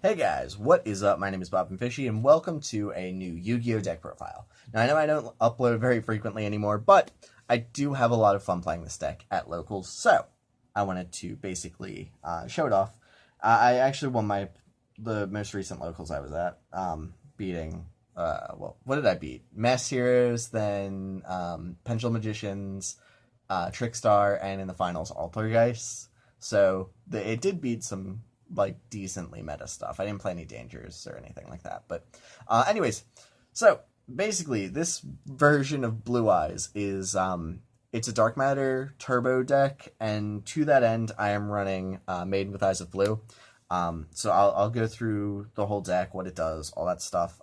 Hey guys, what is up? My name is Bob and Fishy, and welcome to a new Yu-Gi-Oh! Deck profile. Now, I know I don't upload very frequently anymore, but I do have a lot of fun playing this deck at locals, so I wanted to basically show it off. I actually won the most recent locals I was at, beating, what did I beat? Mass Heroes, then Pendulum Magicians, Trickstar, and in the finals, Altergeist. So it did beat some decently meta stuff. I didn't play any dangers or anything like that. But anyways, so basically this version of Blue Eyes is it's a Dark Matter turbo deck, and to that end I am running Maiden with Eyes of Blue. So I'll go through the whole deck, what it does, all that stuff.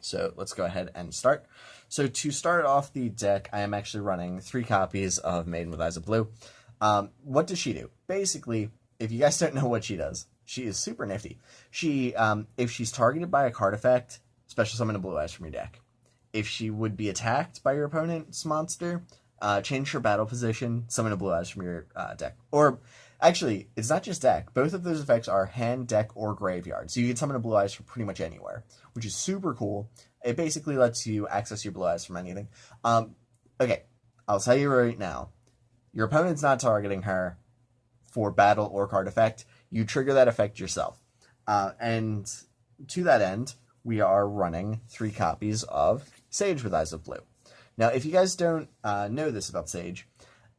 So let's go ahead and start. So to start off the deck, I am actually running 3 copies of Maiden with Eyes of Blue. What does she do? Basically, if you guys don't know what she does, she is super nifty. She, if she's targeted by a card effect, special summon a Blue Eyes from your deck. If she would be attacked by your opponent's monster, change her battle position, summon a Blue Eyes from your deck. Or, actually, it's not just deck. Both of those effects are hand, deck, or graveyard. So you can summon a Blue Eyes from pretty much anywhere, which is super cool. It basically lets you access your Blue Eyes from anything. Okay, I'll tell you right now. Your opponent's not targeting her for battle or card effect. You trigger that effect yourself. And to that end, we are running 3 copies of Sage with Eyes of Blue. Now, if you guys don't know this about Sage,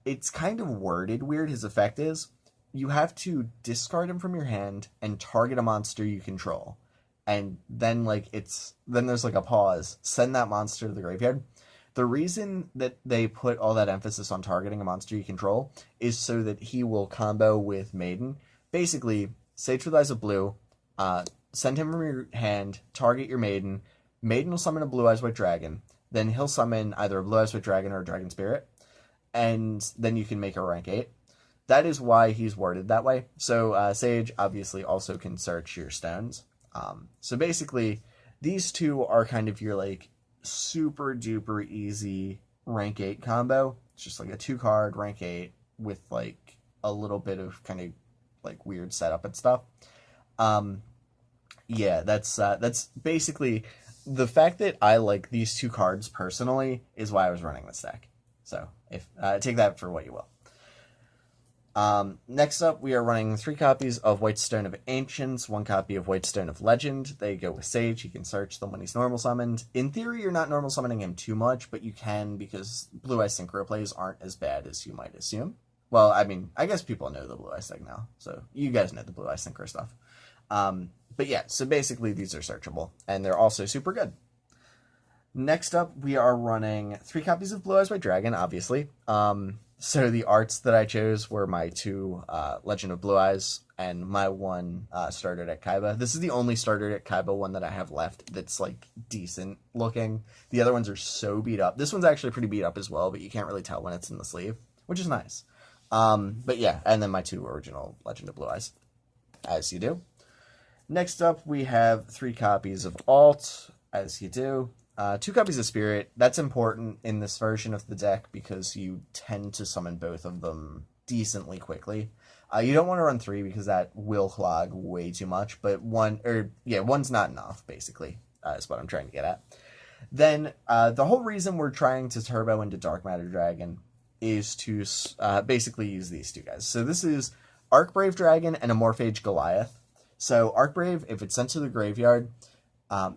it's kind of worded weird. His effect is you have to discard him from your hand and target a monster you control. And then there's a pause. Send that monster to the graveyard. The reason that they put all that emphasis on targeting a monster you control is so that he will combo with Maiden. Basically, Sage with Eyes of Blue, send him from your hand, target your Maiden. Maiden will summon a Blue Eyes White Dragon. Then he'll summon either a Blue Eyes White Dragon or a Dragon Spirit. And then you can make a rank 8. That is why he's worded that way. So Sage obviously also can search your stones. So basically, these two are kind of your super duper easy rank 8 combo. It's just a 2-card rank 8 with a little bit of kind of weird setup and stuff. Yeah, that's basically the fact that I like these 2 cards personally is why I was running this deck. So if take that for what you will. Next up, we are running 3 copies of White Stone of Ancients, 1 copy of White Stone of Legend. They go with Sage. You can search them when he's normal summoned. In theory, you're not normal summoning him too much, but you can because Blue Eye Synchro plays aren't as bad as you might assume. Well, I mean, I guess people know the Blue Eye deck now, so you guys know the Blue Eye Synchro stuff. But yeah, so basically these are searchable, and they're also super good. Next up, we are running 3 copies of Blue Eyes White Dragon, obviously. So the arts that I chose were my 2 Legend of Blue Eyes and my 1 starter deck Kaiba. This is the only starter deck Kaiba one that I have left that's decent looking. The other ones are so beat up. This one's actually pretty beat up as well, but you can't really tell when it's in the sleeve, which is nice. But yeah, and then my 2 original Legend of Blue Eyes, as you do. Next up, we have 3 copies of Alt, as you do. 2 copies of Spirit. That's important in this version of the deck because you tend to summon both of them decently quickly. You don't want to run 3 because that will clog way too much, but 1's not enough, basically, is what I'm trying to get at. Then, the whole reason we're trying to turbo into Dark Matter Dragon is to basically use these 2 guys. So this is Archbrave Dragon and a Morphage Goliath. So Archbrave, if it's sent to the graveyard,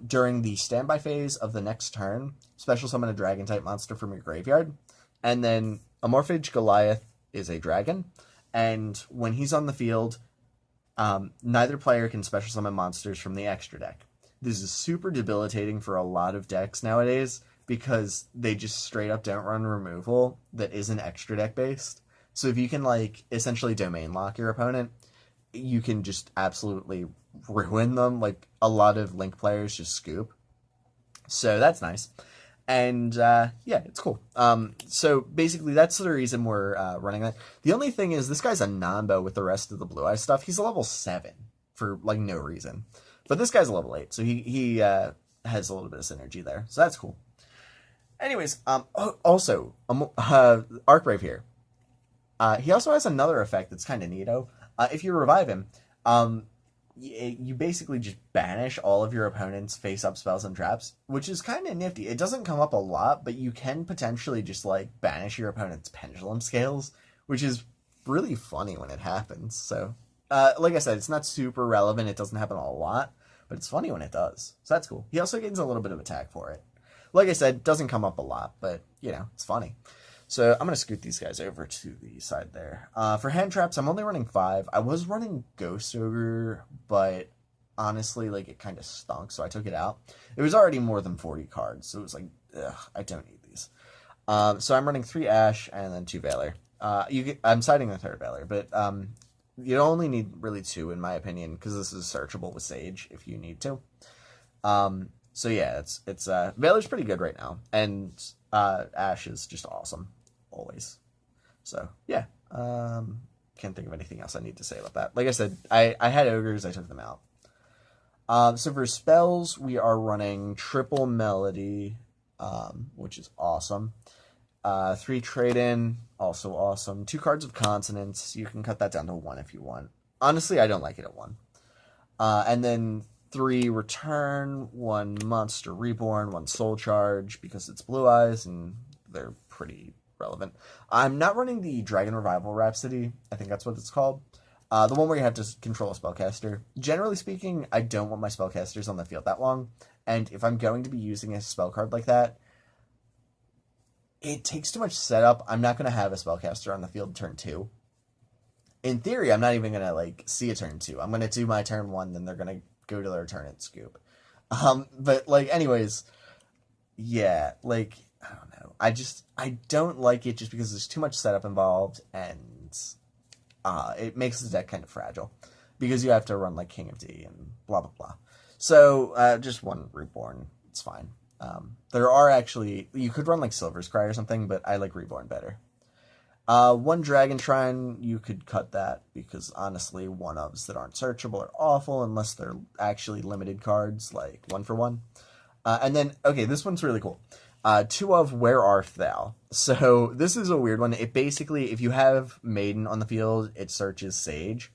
during the standby phase of the next turn, special summon a dragon-type monster from your graveyard. And then Amorphage Goliath is a dragon. And when he's on the field, neither player can special summon monsters from the extra deck. This is super debilitating for a lot of decks nowadays because they just straight up don't run removal that isn't extra deck based. So if you can essentially domain lock your opponent, you can just absolutely ruin them. A lot of Link players just scoop. So that's nice. And yeah, it's cool. So basically that's the reason we're running that. The only thing is this guy's a Nambo with the rest of the Blue Eye stuff. He's a level 7 for no reason. But this guy's a level 8, so he has a little bit of synergy there. So that's cool. Anyways, also, Archbrave here. He also has another effect that's kind of neato. If you revive him, you basically just banish all of your opponent's face-up spells and traps, which is kind of nifty. It doesn't come up a lot, but you can potentially just, like, banish your opponent's pendulum scales, which is really funny when it happens. So, like I said, it's not super relevant. It doesn't happen a lot, but it's funny when it does. So that's cool. He also gains a little bit of attack for it. Like I said, doesn't come up a lot, but, you know, it's funny. So I'm going to scoot these guys over to the side there. For hand traps, I'm only running 5. I was running Ghost Ogre, but honestly, like, it kind of stunk, so I took it out. It was already more than 40 cards, so it was like, ugh, I don't need these. So I'm running 3 Ash and then 2 Valor. I'm siding the 3rd Valor, but you only need really 2, in my opinion, because this is searchable with Sage if you need to. So yeah, it's Valor's pretty good right now, and Ash is just awesome. Always. So, yeah. Can't think of anything else I need to say about that. Like I said, I had ogres, I took them out. So for spells, we are running triple melody, which is awesome. 3 trade-in, also awesome. 2 cards of consonants. You can cut that down to 1 if you want. Honestly, I don't like it at 1. And then 3 return, 1 monster reborn, 1 soul charge, because it's blue eyes, and they're pretty relevant. I'm not running the Dragon Revival Rhapsody. I think that's what it's called. The one where you have to control a spellcaster. Generally speaking, I don't want my spellcasters on the field that long. And if I'm going to be using a spell card like that, it takes too much setup. I'm not going to have a spellcaster on the field turn 2. In theory, I'm not even going to, like, see a turn 2. I'm going to do my turn 1, then they're going to go to their turn and scoop. But, like, anyways, yeah, like, I don't know. I don't like it just because there's too much setup involved, and it makes the deck kind of fragile because you have to run like King of D and blah, blah, blah. So just 1 Reborn. It's fine. There are actually, you could run like Silver's Cry or something, but I like Reborn better. 1 Dragon Shrine, you could cut that because honestly, 1-ofs that aren't searchable are awful unless they're actually limited cards, like 1 for 1. And then, okay, this one's really cool. 2 of Where Art Thou? So this is a weird one. It basically, if you have Maiden on the field, it searches Sage.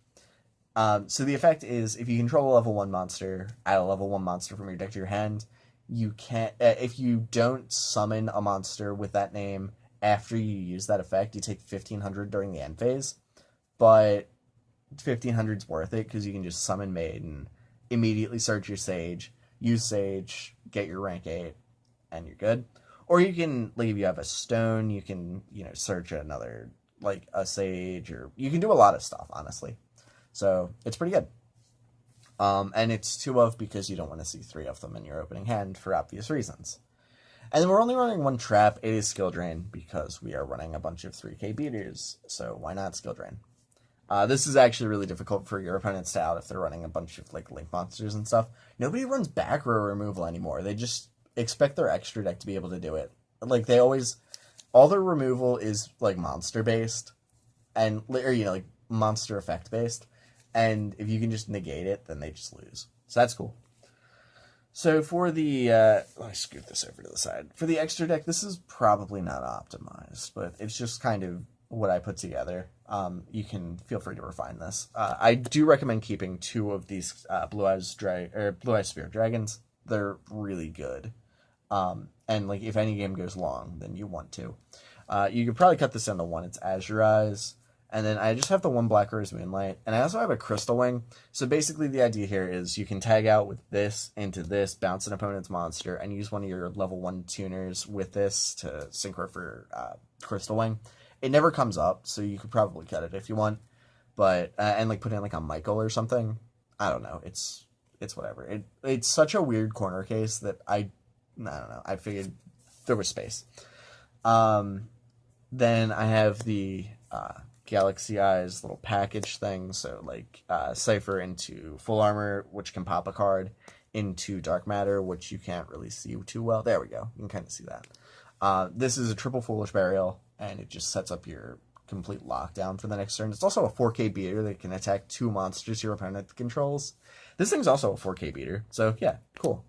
So the effect is, if you control a level 1 monster, add a level 1 monster from your deck to your hand, you can't, if you don't summon a monster with that name after you use that effect, you take 1,500 during the end phase. But 1,500's worth it, because you can just summon Maiden, immediately search your Sage, use Sage, get your rank 8, and you're good. Or you can, like, if you have a stone, you can, you know, search another, like, a Sage, or you can do a lot of stuff, honestly. So, it's pretty good. And it's 2 of because you don't want to see 3 of them in your opening hand for obvious reasons. And then we're only running 1 trap. It is Skill Drain because we are running a bunch of 3k beaters. So, why not Skill Drain? This is actually really difficult for your opponents to out if they're running a bunch of, like, Link monsters and stuff. Nobody runs back row removal anymore. They just expect their extra deck to be able to do it. Like, they always, all their removal is, like, monster-based, and, or, you know, like, monster effect-based, and if you can just negate it, then they just lose. So that's cool. So for the, let me scoot this over to the side. For the extra deck, this is probably not optimized, but it's just kind of what I put together. You can feel free to refine this. I do recommend keeping 2 of these Blue Eyes Spirit Dragons. They're really good. And like if any game goes long, then you want to. You could probably cut this down to 1. It's Azure Eyes. And then I just have the 1 Black Rose Moonlight. And I also have a Crystal Wing. So basically the idea here is you can tag out with this into this, bounce an opponent's monster, and use one of your level 1 tuners with this to synchro for Crystal Wing. It never comes up, so you could probably cut it if you want. But, and like put in like a Michael or something. I don't know. It's whatever. It's such a weird corner case that I don't know. I figured there was space. Then I have the Galaxy Eyes little package thing. So like Cypher into Full Armor, which can pop a card, into Dark Matter, which you can't really see too well. There we go. You can kind of see that. This is a triple Foolish Burial, and it just sets up your complete lockdown for the next turn. It's also a 4k beater that can attack 2 monsters your opponent controls. This thing's also a 4k beater, so yeah, cool.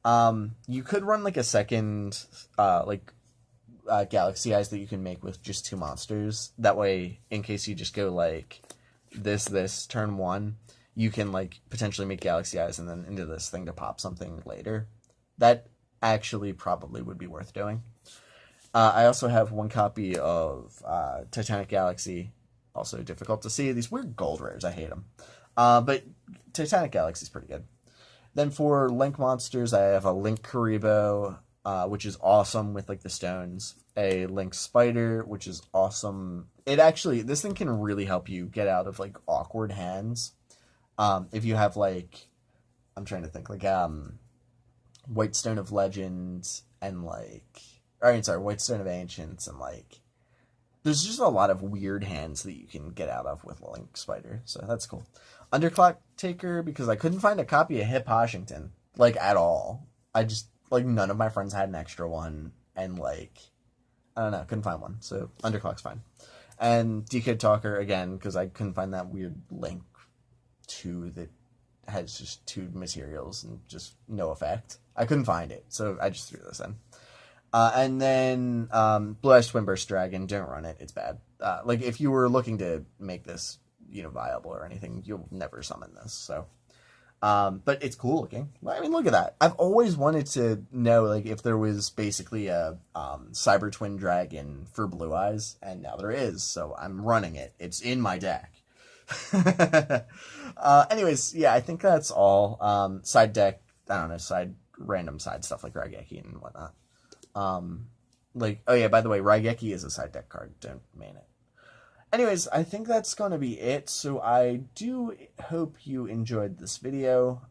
You could run like a second Galaxy Eyes that you can make with just 2 monsters. That way, in case you just go like this turn 1, you can like potentially make Galaxy Eyes and then into this thing to pop something later. That actually probably would be worth doing. I also have one copy of Titanic Galaxy, also difficult to see. These weird gold rares, I hate them. But Titanic Galaxy is pretty good. Then for Link monsters, I have a Link Karibo, which is awesome with like the stones. A Link Spider, which is awesome. This thing can really help you get out of like awkward hands. If you have like, I'm trying to think, like White Stone of Legends and like, White Stone of Ancients and like, there's just a lot of weird hands that you can get out of with Link Spider, so that's cool. Underclock Taker, because I couldn't find a copy of Hip Washington, like, at all. I just, like, none of my friends had an extra one, and, like, I don't know, couldn't find one, so Underclock's fine. And Decode Talker, again, because I couldn't find that weird Link 2 that has just 2 materials and just no effect. I couldn't find it, so I just threw this in. And then Blue Eyes Twinburst Dragon, don't run it, it's bad. Like, if you were looking to make this, viable or anything, you'll never summon this, so. But it's cool looking. I mean, look at that. I've always wanted to know, like, if there was basically a Cyber Twin Dragon for Blue Eyes, and now there is, so I'm running it. It's in my deck. Anyways, yeah, I think that's all. Side deck, I don't know, random side stuff like Raigeki and whatnot. Oh yeah, by the way, Raigeki is a side deck card, don't main it. Anyways, I think that's going to be it, so I do hope you enjoyed this video.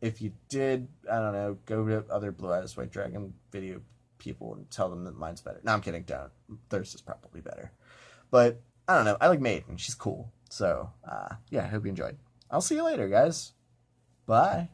If you did, I don't know, go to other Blue Eyes White Dragon video people and tell them that mine's better. No, I'm kidding, don't. Theirs is probably better. But, I don't know, I like Maiden, she's cool. So, yeah, I hope you enjoyed. I'll see you later, guys. Bye.